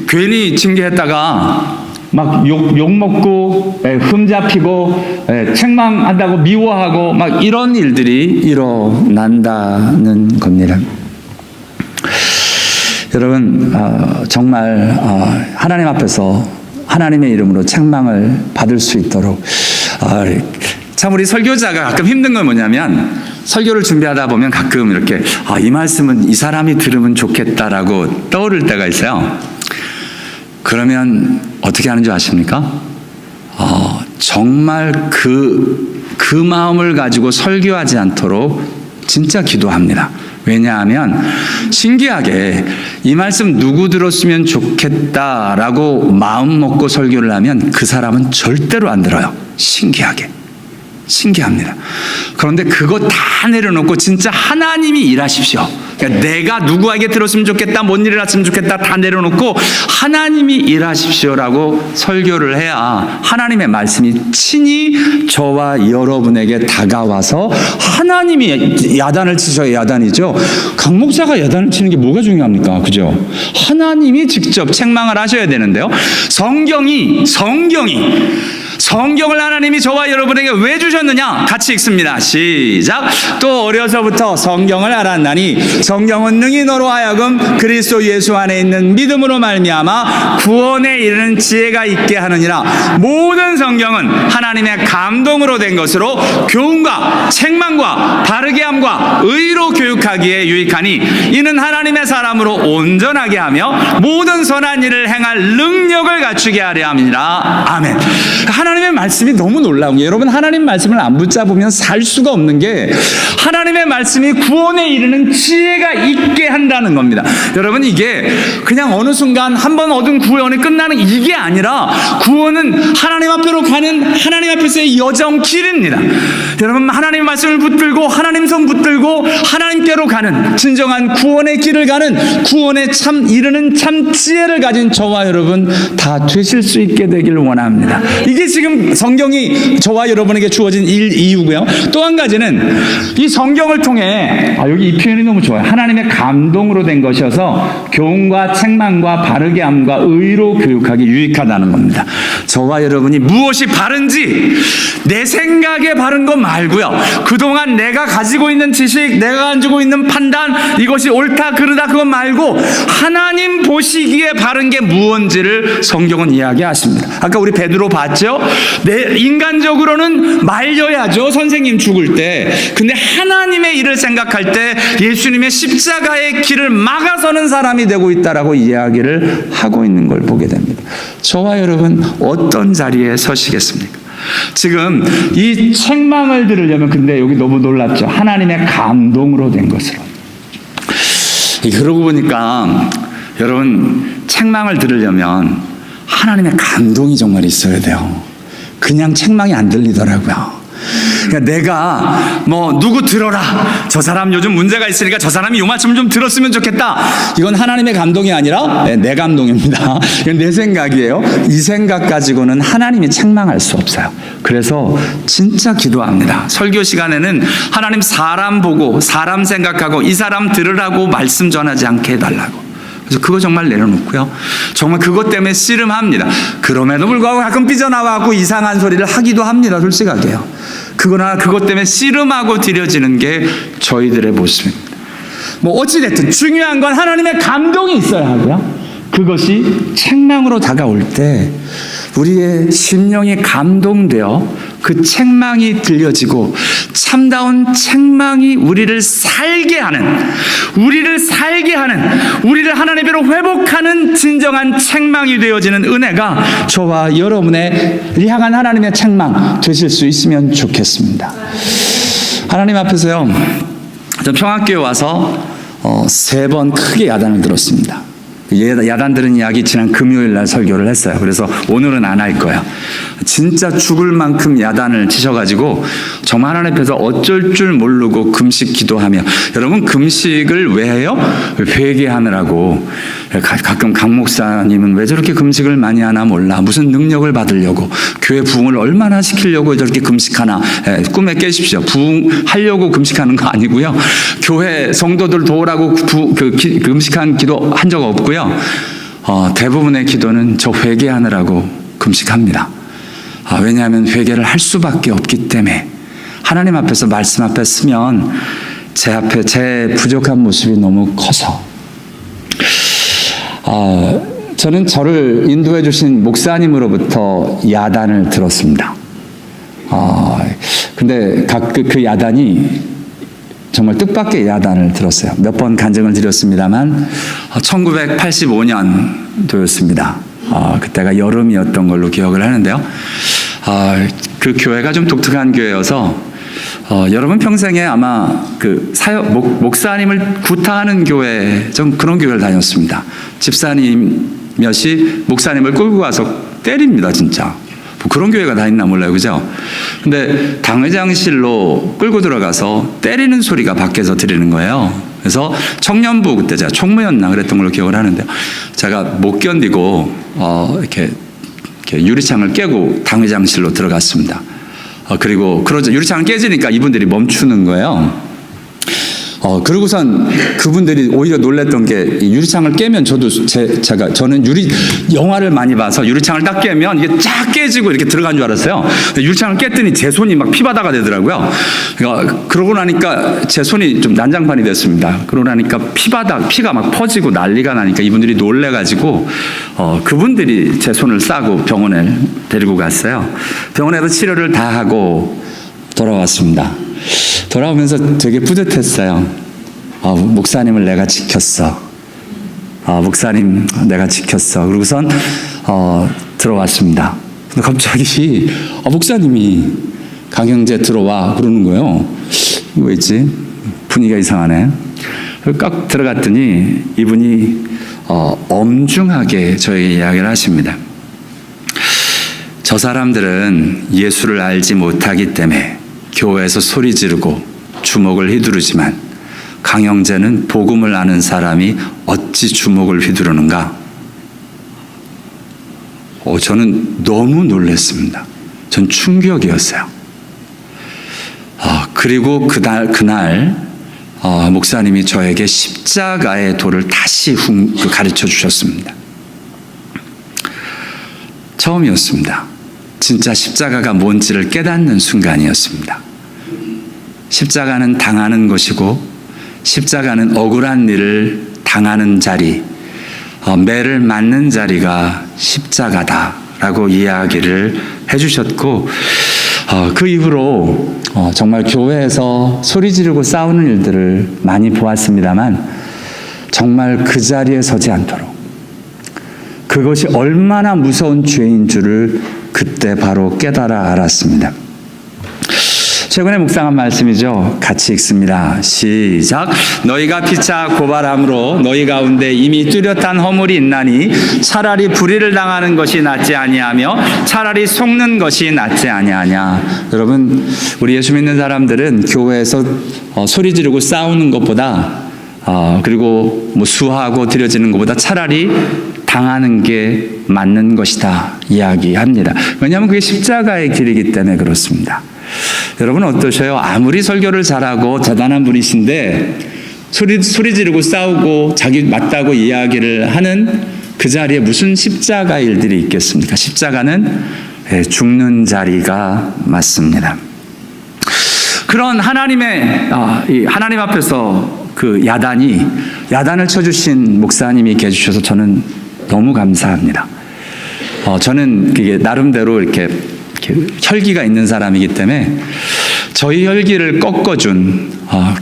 괜히 징계했다가 막 욕 먹고 흠 잡히고 책망한다고 미워하고 막 이런 일들이 일어난다는 겁니다. 여러분 정말 하나님 앞에서 하나님의 이름으로 책망을 받을 수 있도록 참 우리 설교자가 가끔 힘든 건 뭐냐면 설교를 준비하다 보면 가끔 이렇게 이 말씀은 이 사람이 들으면 좋겠다라고 떠오를 때가 있어요. 그러면 어떻게 하는 줄 아십니까? 정말 그 마음을 가지고 설교하지 않도록 진짜 기도합니다. 왜냐하면 신기하게 이 말씀 누구 들었으면 좋겠다라고 마음 먹고 설교를 하면 그 사람은 절대로 안 들어요. 신기합니다. 그런데 그거 다 내려놓고 진짜 하나님이 일하십시오. 그러니까 내가 누구에게 들었으면 좋겠다, 뭔 일을 했으면 좋겠다 다 내려놓고 하나님이 일하십시오라고 설교를 해야 하나님의 말씀이 친히 저와 여러분에게 다가와서 하나님이 야단을 치셔야 야단이죠. 강 목사가 야단을 치는 게 뭐가 중요합니까? 그죠? 하나님이 직접 책망을 하셔야 되는데요. 성경을 하나님이 저와 여러분에게 왜 주셨느냐? 같이 읽습니다. 시작. 또 어려서부터 성경을 알았나니 성경은 능히 너로 하여금 그리스도 예수 안에 있는 믿음으로 말미암아 구원에 이르는 지혜가 있게 하느니라. 모든 성경은 하나님의 감동으로 된 것으로 교훈과 책망과 바르게 함과 의로 교육하기에 유익하니 이는 하나님의 사람으로 온전하게 하며 모든 선한 일을 행할 능력을 갖추게 하려 함이니라. 아멘. 하나님의 말씀이 너무 놀라운 게 여러분 하나님 말씀을 안 붙잡으면 살 수가 없는 게 하나님의 말씀이 구원에 이르는 지혜가 있게 한다는 겁니다. 여러분 이게 그냥 어느 순간 한번 얻은 구원이 끝나는 이게 아니라 구원은 하나님 앞으로 가는 하나님 앞에서의 여정 길입니다. 여러분 하나님 말씀을 붙들고 하나님 손 붙들고 하나님께로 가는 진정한 구원의 길을 가는 구원에 참 이르는 참 지혜를 가진 저와 여러분 다 되실 수 있게 되기를 원합니다. 이게 지금 성경이 저와 여러분에게 주어진 이유고요. 또 한 가지는 이 성경을 통해 여기 이 표현이 너무 좋아요. 하나님의 감동으로 된 것이어서 교훈과 책망과 바르게 함과 의로 교육하기 유익하다는 겁니다. 저와 여러분이 무엇이 바른지 내 생각에 바른 것 말고요. 그동안 내가 가지고 있는 지식, 내가 가지고 있는 판단, 이것이 옳다 그르다 그것 말고 하나님 보시기에 바른 게 무언지를 성경은 이야기하십니다. 아까 우리 베드로 봤죠? 인간적으로는 말려야죠. 선생님 죽을 때. 근데 하나님의 일을 생각할 때 예수님의 십자가의 길을 막아서는 사람이 되고 있다라고 이야기를 하고 있는 걸 보게 됩니다. 저와 여러분 어떤 자리에 서시겠습니까? 지금 이 책망을 들으려면 근데 여기 너무 놀랍죠. 하나님의 감동으로 된 것으로. 그러고 보니까 여러분 책망을 들으려면 하나님의 감동이 정말 있어야 돼요. 그냥 책망이 안 들리더라고요. 그러니까 내가 누구 들어라, 저 사람 요즘 문제가 있으니까 저 사람이 이 말씀 좀 들었으면 좋겠다, 이건 하나님의 감동이 아니라 내 감동입니다. 이건 내 생각이에요. 이 생각 가지고는 하나님이 책망할 수 없어요. 그래서 진짜 기도합니다. 설교 시간에는 하나님 사람 보고 사람 생각하고 이 사람 들으라고 말씀 전하지 않게 해달라고. 그래서 그거 정말 내려놓고요. 정말 그것 때문에 씨름합니다. 그럼에도 불구하고 가끔 삐져나와갖고 이상한 소리를 하기도 합니다. 솔직하게요. 그러나 그것 때문에 씨름하고 드려지는 게 저희들의 모습입니다. 어찌됐든 중요한 건 하나님의 감동이 있어야 하고요. 그것이 책망으로 다가올 때 우리의 심령이 감동되어 그 책망이 들려지고 참다운 책망이 우리를 살게 하는 우리를 하나님께로 회복하는 진정한 책망이 되어지는 은혜가 저와 여러분의 향한 하나님의 책망 되실 수 있으면 좋겠습니다. 하나님 앞에서요, 저 평화교회 와서 3번 크게 야단을 들었습니다. 야단 들은 이야기 지난 금요일 날 설교를 했어요. 그래서 오늘은 안 할 거예요. 진짜 죽을 만큼 야단을 치셔가지고 정말 하나님 앞에서 어쩔 줄 모르고 금식 기도하며, 여러분 금식을 왜 해요? 회개하느라고. 가끔 강 목사님은 왜 저렇게 금식을 많이 하나 몰라, 무슨 능력을 받으려고, 교회 부흥을 얼마나 시키려고 저렇게 금식하나. 꿈에 깨십시오. 부흥하려고 금식하는 거 아니고요, 교회 성도들 도우라고 금식한 기도 한 적 없고요, 대부분의 기도는 저 회개하느라고 금식합니다. 왜냐하면 회개를 할 수밖에 없기 때문에. 하나님 앞에서 말씀 앞에 서면 제 앞에 제 부족한 모습이 너무 커서. 저는 저를 인도해 주신 목사님으로부터 야단을 들었습니다. 근데 그 야단이 정말 뜻밖의 야단을 들었어요. 몇 번 간증을 드렸습니다만 1985년도였습니다. 그때가 여름이었던 걸로 기억을 하는데요. 그 교회가 좀 독특한 교회여서 여러분 평생에 아마 목사님을 구타하는 교회, 좀 그런 교회를 다녔습니다. 집사님 몇이 목사님을 끌고 가서 때립니다, 진짜. 그런 교회가 다 있나 몰라요, 그죠? 근데 당회장실로 끌고 들어가서 때리는 소리가 밖에서 들리는 거예요. 그래서 청년부, 그때 제가 총무였나 그랬던 걸로 기억을 하는데요. 제가 못 견디고 이렇게 유리창을 깨고 당회장실로 들어갔습니다. 그리고 유리창을 깨지니까 이분들이 멈추는 거예요. 그러고선 그분들이 오히려 놀랬던 게, 유리창을 깨면 저는 영화를 많이 봐서 유리창을 딱 깨면 이게 쫙 깨지고 이렇게 들어간 줄 알았어요. 근데 유리창을 깼더니 제 손이 막 피바다가 되더라고요. 그러고 나니까 제 손이 좀 난장판이 됐습니다. 그러고 나니까 피가 막 퍼지고 난리가 나니까 이분들이 놀래가지고 그분들이 제 손을 싸고 병원에 데리고 갔어요. 병원에서 치료를 다 하고 돌아왔습니다. 돌아오면서 되게 뿌듯했어요. 목사님을 내가 지켰어. 목사님 내가 지켰어. 그러고선 들어왔습니다. 근데 갑자기 목사님이 강형제 들어와 그러는 거예요. 이거 있지? 분위기가 이상하네. 깍 들어갔더니 이분이 엄중하게 저에게 이야기를 하십니다. 저 사람들은 예수를 알지 못하기 때문에 교회에서 소리 지르고 주먹을 휘두르지만 강형제는 복음을 아는 사람이 어찌 주먹을 휘두르는가? 저는 너무 놀랐습니다. 전 충격이었어요. 그리고 그날 목사님이 저에게 십자가의 도를 다시 가르쳐 주셨습니다. 처음이었습니다. 진짜 십자가가 뭔지를 깨닫는 순간이었습니다. 십자가는 당하는 것이고, 십자가는 억울한 일을 당하는 자리, 매를 맞는 자리가 십자가다라고 이야기를 해주셨고, 그 이후로 정말 교회에서 소리 지르고 싸우는 일들을 많이 보았습니다만, 정말 그 자리에 서지 않도록, 그것이 얼마나 무서운 죄인 줄을 그때 바로 깨달아 알았습니다. 최근에 묵상한 말씀이죠. 같이 읽습니다. 시작. 너희가 피차 고발함으로 너희 가운데 이미 뚜렷한 허물이 있나니 차라리 불의를 당하는 것이 낫지 아니하며 차라리 속는 것이 낫지 아니하냐. 여러분, 우리 예수 믿는 사람들은 교회에서 소리 지르고 싸우는 것보다 그리고 수하고 드려지는 것보다 차라리 당하는 게 맞는 것이다 이야기합니다. 왜냐하면 그게 십자가의 길이기 때문에 그렇습니다. 여러분 어떠셔요? 아무리 설교를 잘하고 대단한 분이신데 소리 지르고 싸우고 자기 맞다고 이야기를 하는 그 자리에 무슨 십자가 일들이 있겠습니까? 십자가는 죽는 자리가 맞습니다. 그런 하나님 앞에서 그 야단을 쳐주신 목사님이 계주셔서 저는 너무 감사합니다. 저는 그게 나름대로 이렇게 혈기가 있는 사람이기 때문에 저희 혈기를 꺾어준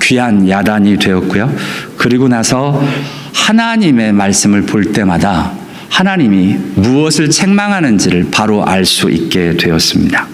귀한 야단이 되었고요. 그리고 나서 하나님의 말씀을 볼 때마다 하나님이 무엇을 책망하는지를 바로 알 수 있게 되었습니다.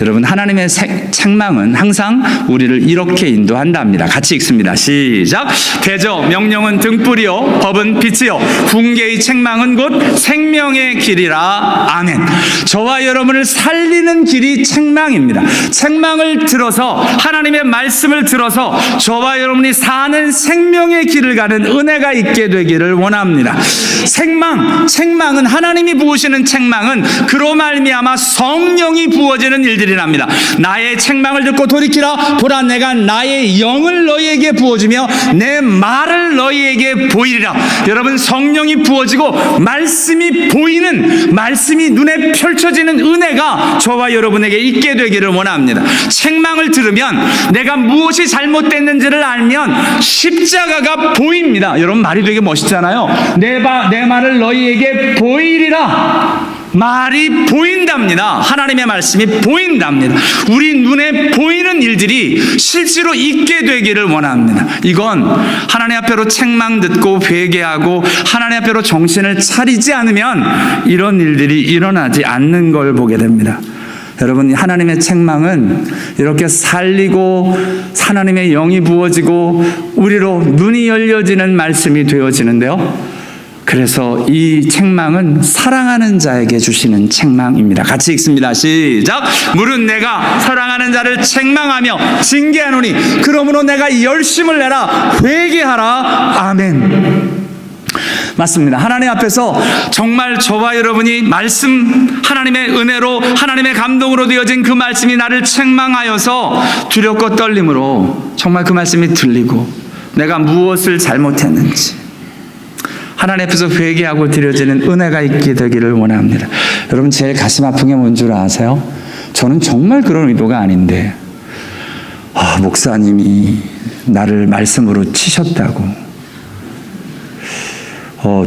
여러분, 하나님의 책망은 항상 우리를 이렇게 인도한답니다. 같이 읽습니다. 시작. 대저 명령은 등불이요 법은 빛이요 훈계의 책망은 곧 생명의 길이라. 아멘. 저와 여러분을 살리는 길이 책망입니다. 책망을 들어서, 하나님의 말씀을 들어서 저와 여러분이 사는 생명의 길을 가는 은혜가 있게 되기를 원합니다. 책망은, 하나님이 부으시는 책망은 그로 말미암아 성령이 부어지는 일들이랍니다. 나의 책망을 듣고 돌이키라. 보라, 내가 나의 영을 너희에게 부어주며 내 말을 너희에게 보이리라. 여러분, 성령이 부어지고 말씀이 보이는, 말씀이 눈에 펼쳐지는 은혜가 저와 여러분에게 있게 되기를 원합니다. 책망을 들으면, 내가 무엇이 잘못됐는지를 알면 십자가가 보입니다. 여러분, 말이 되게 멋있잖아요. 내 말을 너희에게 보이리라. 말이 보인답니다. 하나님의 말씀이 보인답니다. 우리 눈에 보이는 일들이 실제로 있게 되기를 원합니다. 이건 하나님 앞에로 책망 듣고 회개하고 하나님 앞에로 정신을 차리지 않으면 이런 일들이 일어나지 않는 걸 보게 됩니다. 여러분, 하나님의 책망은 이렇게 살리고 하나님의 영이 부어지고 우리로 눈이 열려지는 말씀이 되어지는데요. 그래서 이 책망은 사랑하는 자에게 주시는 책망입니다. 같이 읽습니다. 시작. 물은 내가 사랑하는 자를 책망하며 징계하노니 그러므로 내가 열심을 내라. 회개하라. 아멘. 맞습니다. 하나님 앞에서 정말 저와 여러분이 말씀, 하나님의 은혜로, 하나님의 감동으로 되어진 그 말씀이 나를 책망하여서 두렵고 떨림으로 정말 그 말씀이 들리고 내가 무엇을 잘못했는지 하나님 앞에서 회개하고 드려지는 은혜가 있게 되기를 원합니다. 여러분, 제일 가슴 아픈 게 뭔 줄 아세요? 저는 정말 그런 의도가 아닌데 목사님이 나를 말씀으로 치셨다고.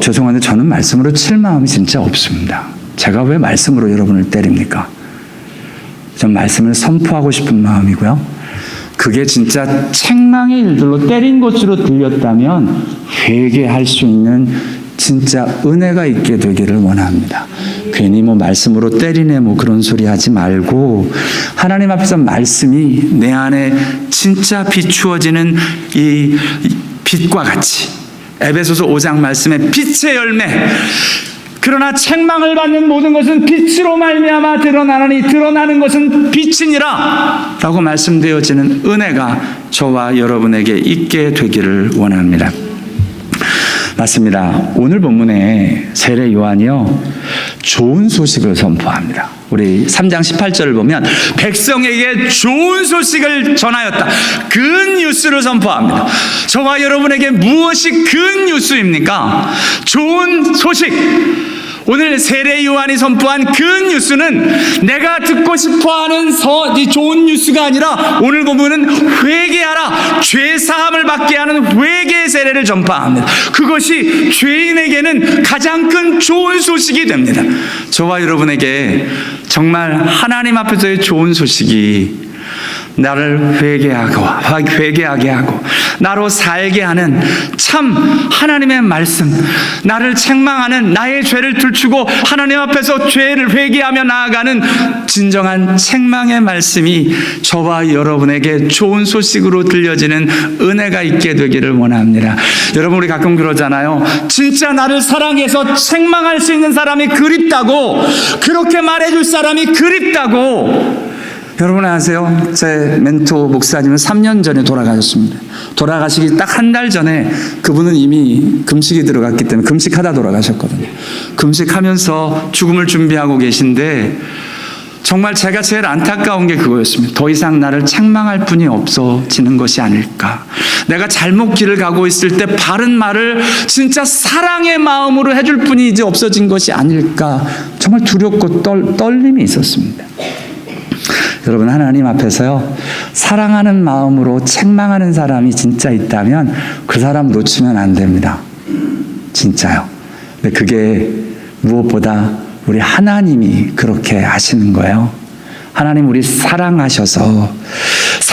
죄송한데 저는 말씀으로 칠 마음이 진짜 없습니다. 제가 왜 말씀으로 여러분을 때립니까? 전 말씀을 선포하고 싶은 마음이고요. 그게 진짜 책망의 일들로 때린 것으로 들렸다면 회개할 수 있는 진짜 은혜가 있게 되기를 원합니다. 괜히 말씀으로 때리네 그런 소리 하지 말고 하나님 앞에서 말씀이 내 안에 진짜 비추어지는 이 빛과 같이, 에베소서 5장 말씀에 빛의 열매, 그러나 책망을 받는 모든 것은 빛으로 말미암아 드러나나니 드러나는 것은 빛이니라 라고 말씀되어지는 은혜가 저와 여러분에게 있게 되기를 원합니다. 맞습니다. 오늘 본문에 세례 요한이요, 좋은 소식을 선포합니다. 우리 3장 18절을 보면 백성에게 좋은 소식을 전하였다. 굿뉴스를 선포합니다. 저와 여러분에게 무엇이 굿뉴스입니까? 좋은 소식. 오늘 세례 요한이 선포한 그 뉴스는 내가 듣고 싶어하는 좋은 뉴스가 아니라 오늘 보면은 회개하라, 죄 사함을 받게 하는 회개의 세례를 전파합니다. 그것이 죄인에게는 가장 큰 좋은 소식이 됩니다. 저와 여러분에게 정말 하나님 앞에서의 좋은 소식이 나를 회개하게 하고 나로 살게 하는 참 하나님의 말씀, 나를 책망하는 나의 죄를 들추고 하나님 앞에서 죄를 회개하며 나아가는 진정한 책망의 말씀이 저와 여러분에게 좋은 소식으로 들려지는 은혜가 있게 되기를 원합니다. 여러분, 우리 가끔 그러잖아요. 진짜 나를 사랑해서 책망할 수 있는 사람이 그립다고, 그렇게 말해줄 사람이 그립다고. 여러분 아세요? 제 멘토 목사님은 3년 전에 돌아가셨습니다. 돌아가시기 딱 한 달 전에 그분은 이미 금식이 들어갔기 때문에 금식하다 돌아가셨거든요. 금식하면서 죽음을 준비하고 계신데 정말 제가 제일 안타까운 게 그거였습니다. 더 이상 나를 책망할 분이 없어지는 것이 아닐까. 내가 잘못 길을 가고 있을 때 바른 말을 진짜 사랑의 마음으로 해줄 분이 이제 없어진 것이 아닐까. 정말 두렵고 떨림이 있었습니다. 여러분, 하나님 앞에서요, 사랑하는 마음으로 책망하는 사람이 진짜 있다면 그 사람 놓치면 안 됩니다. 진짜요. 근데 그게 무엇보다 우리 하나님이 그렇게 하시는 거예요. 하나님 우리 사랑하셔서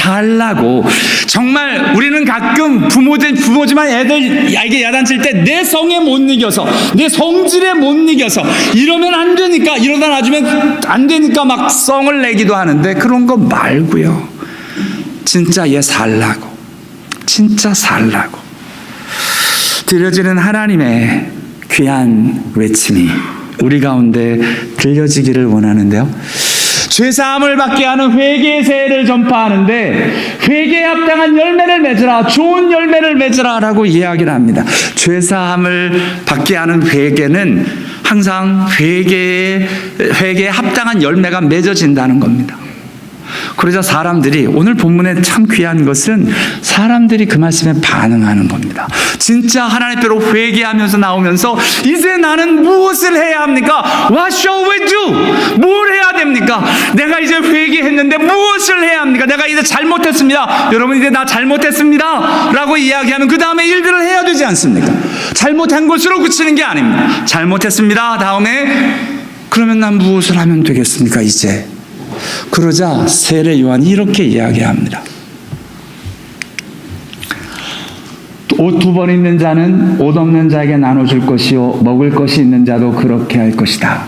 살라고. 정말 우리는 가끔 부모지만 애들에게 야단칠 때 내 성에 못 이겨서, 내 성질에 못 이겨서, 이러면 안 되니까, 이러다 놔주면 안 되니까 막 성을 내기도 하는데, 그런 거 말고요. 진짜 얘 살라고. 진짜 살라고. 드려지는 하나님의 귀한 외침이 우리 가운데 들려지기를 원하는데요. 죄사함을 받게 하는 회개의 세례를 전파하는데, 회개에 합당한 열매를 맺으라, 좋은 열매를 맺으라 라고 이야기를 합니다. 죄사함을 받게 하는 회개는 항상 회개에 합당한 열매가 맺어진다는 겁니다. 그러자 사람들이, 오늘 본문에 참 귀한 것은 사람들이 그 말씀에 반응하는 겁니다. 진짜 하나님 앞으로 회개하면서 나오면서, 이제 나는 무엇을 해야 합니까? What shall we do? 뭘 해야 됩니까? 내가 이제 회개했는데 무엇을 해야 합니까? 내가 이제 잘못했습니다. 여러분, 이제 나 잘못했습니다 라고 이야기하면 그 다음에 일들을 해야 되지 않습니까? 잘못한 것으로 그치는 게 아닙니다. 잘못했습니다. 다음에 그러면 난 무엇을 하면 되겠습니까? 이제. 그러자 세례 요한이 이렇게 이야기합니다. 옷 2벌 있는 자는 옷 없는 자에게 나눠줄 것이요, 먹을 것이 있는 자도 그렇게 할 것이다.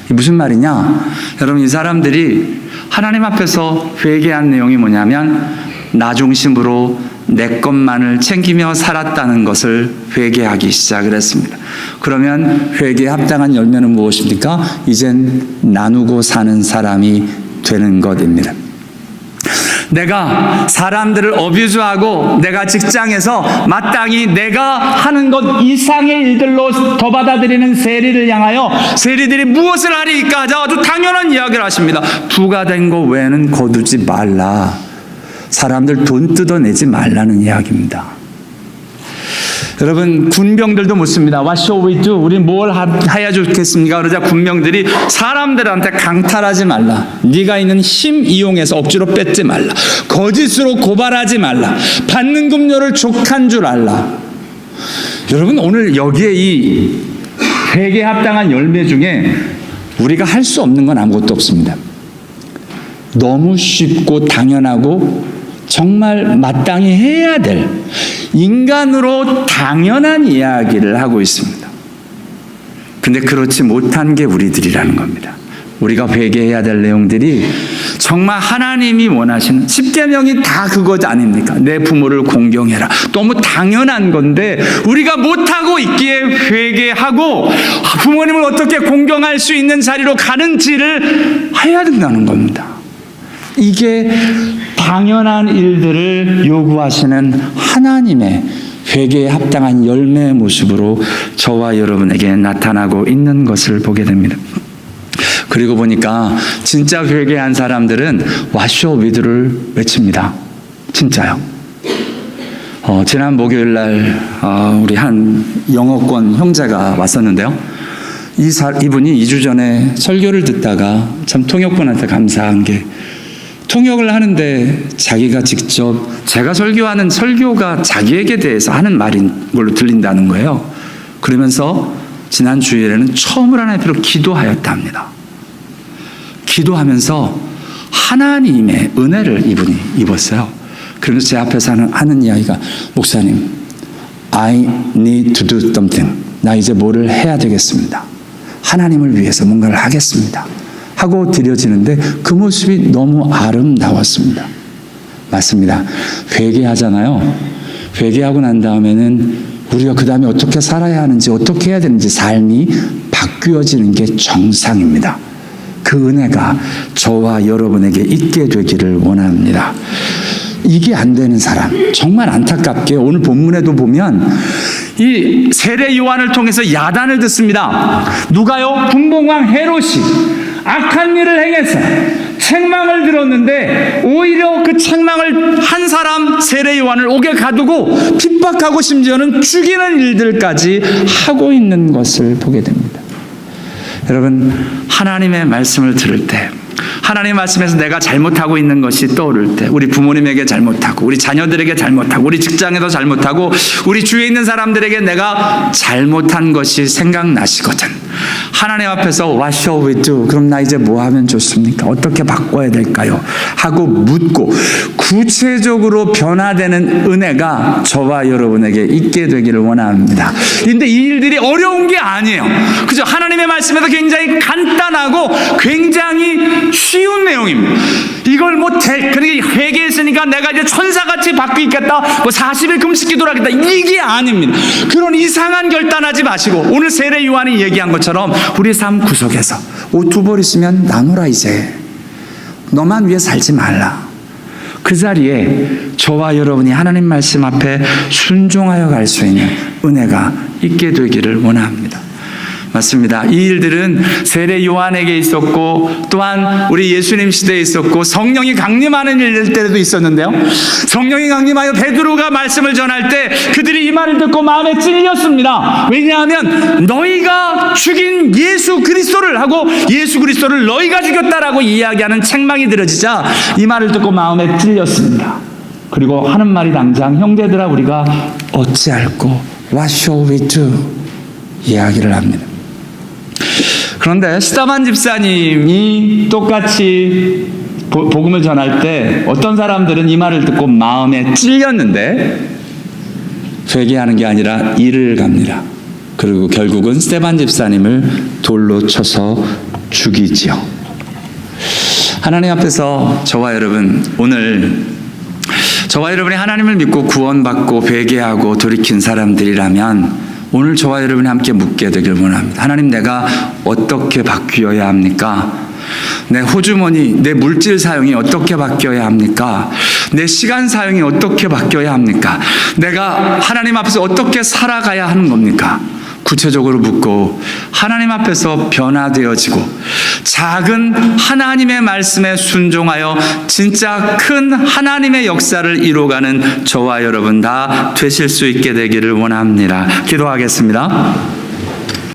이게 무슨 말이냐? 여러분, 이 사람들이 하나님 앞에서 회개한 내용이 뭐냐면, 나 중심으로 내 것만을 챙기며 살았다는 것을 회개하기 시작을 했습니다. 그러면 회개에 합당한 열매는 무엇입니까? 이젠 나누고 사는 사람이 되는 것입니다. 내가 사람들을 어뷰즈하고 내가 직장에서 마땅히 내가 하는 것 이상의 일들로 더 받아들이는 세리를 향하여 세리들이 무엇을 하리까 하자 아주 당연한 이야기를 하십니다. 부가 된 것 외에는 거두지 말라. 사람들 돈 뜯어내지 말라는 이야기입니다. 여러분, 군병들도 묻습니다. What shall we do? 우리 뭘 해야 좋겠습니까? 그러자 군병들이 사람들한테 강탈하지 말라. 네가 있는 힘 이용해서 억지로 뺏지 말라. 거짓으로 고발하지 말라. 받는 급료를 족한 줄 알라. 여러분, 오늘 여기에 이 회개에 합당한 열매 중에 우리가 할 수 없는 건 아무것도 없습니다. 너무 쉽고 당연하고 정말 마땅히 해야 될, 인간으로 당연한 이야기를 하고 있습니다. 근데 그렇지 못한 게 우리들이라는 겁니다. 우리가 회개해야 될 내용들이 정말 하나님이 원하시는 10계명이 다 그것 아닙니까? 내 부모를 공경해라. 너무 당연한 건데 우리가 못하고 있기에 회개하고 부모님을 어떻게 공경할 수 있는 자리로 가는지를 해야 된다는 겁니다. 이게 당연한 일들을 요구하시는 하나님의 회개에 합당한 열매의 모습으로 저와 여러분에게 나타나고 있는 것을 보게 됩니다. 그리고 보니까 진짜 회개한 사람들은 What shall we do를 외칩니다. 진짜요. 지난 목요일 날 우리 한 영어권 형제가 왔었는데요. 이분이 2주 전에 설교를 듣다가 참 통역분한테 감사한 게, 통역을 하는데 자기가 직접 제가 설교하는 설교가 자기에게 대해서 하는 말인 걸로 들린다는 거예요. 그러면서 지난 주일에는 처음으로 하나님 앞으로 기도하였답니다. 기도하면서 하나님의 은혜를 이분이 입었어요. 그러면서 제 앞에서 하는 이야기가, 목사님, I need to do something. 나 이제 뭐를 해야 되겠습니다. 하나님을 위해서 뭔가를 하겠습니다. 하고 드려지는데 그 모습이 너무 아름다웠습니다. 맞습니다. 회개하잖아요. 회개하고 난 다음에는 우리가 그 다음에 어떻게 살아야 하는지, 어떻게 해야 되는지 삶이 바뀌어지는 게 정상입니다. 그 은혜가 저와 여러분에게 있게 되기를 원합니다. 이게 안 되는 사람, 정말 안타깝게 오늘 본문에도 보면 이 세례 요한을 통해서 야단을 듣습니다. 누가요? 분봉왕 헤롯이 악한 일을 행해서 책망을 들었는데 오히려 그 책망을 한 사람 세례 요한을 옥에 가두고 핍박하고 심지어는 죽이는 일들까지 하고 있는 것을 보게 됩니다. 여러분, 하나님의 말씀을 들을 때, 하나님의 말씀에서 내가 잘못하고 있는 것이 떠오를 때, 우리 부모님에게 잘못하고, 우리 자녀들에게 잘못하고, 우리 직장에도 잘못하고, 우리 주위에 있는 사람들에게 내가 잘못한 것이 생각나시거든, 하나님 앞에서 What shall we do? 그럼 나 이제 뭐 하면 좋습니까? 어떻게 바꿔야 될까요? 하고 묻고 구체적으로 변화되는 은혜가 저와 여러분에게 있게 되기를 원합니다. 그런데 이 일들이 어려운 게 아니에요. 그죠? 하나님의 말씀에서 굉장히 간단하고 굉장히 쉬운 내용입니다. 이걸 그러니까 회개했으니까 내가 이제 천사같이 바뀌겠다, 40일 금식 기도를 하겠다, 이게 아닙니다. 그런 이상한 결단하지 마시고 오늘 세례 요한이 얘기한 것처럼 우리 삶 구석에서 옷 두 벌 있으면 나눠라. 이제 너만 위해 살지 말라. 그 자리에 저와 여러분이 하나님 말씀 앞에 순종하여 갈 수 있는 은혜가 있게 되기를 원합니다. 맞습니다. 이 일들은 세례 요한에게 있었고 또한 우리 예수님 시대에 있었고 성령이 강림하는 일 때도 있었는데요. 성령이 강림하여 베드로가 말씀을 전할 때 그들이 이 말을 듣고 마음에 찔렸습니다. 왜냐하면 너희가 죽인 예수 그리스도를 하고 예수 그리스도를 너희가 죽였다라고 이야기하는 책망이 들어지자 이 말을 듣고 마음에 찔렸습니다. 그리고 하는 말이 당장 형제들아 우리가 어찌할꼬 What shall we do? 이야기를 합니다. 그런데 스다반 집사님이 똑같이 복음을 전할 때 어떤 사람들은 이 말을 듣고 마음에 찔렸는데 회개하는 게 아니라 이를 갑니다. 그리고 결국은 스다반 집사님을 돌로 쳐서 죽이지요. 하나님 앞에서 저와 여러분, 오늘 저와 여러분이 하나님을 믿고 구원받고 회개하고 돌이킨 사람들이라면 오늘 저와 여러분이 함께 묻게 되길 원합니다. 하나님, 내가 어떻게 바뀌어야 합니까? 내 호주머니, 내 물질 사용이 어떻게 바뀌어야 합니까? 내 시간 사용이 어떻게 바뀌어야 합니까? 내가 하나님 앞에서 어떻게 살아가야 하는 겁니까? 구체적으로 묻고 하나님 앞에서 변화되어지고 작은 하나님의 말씀에 순종하여 진짜 큰 하나님의 역사를 이루어가는 저와 여러분 다 되실 수 있게 되기를 원합니다. 기도하겠습니다.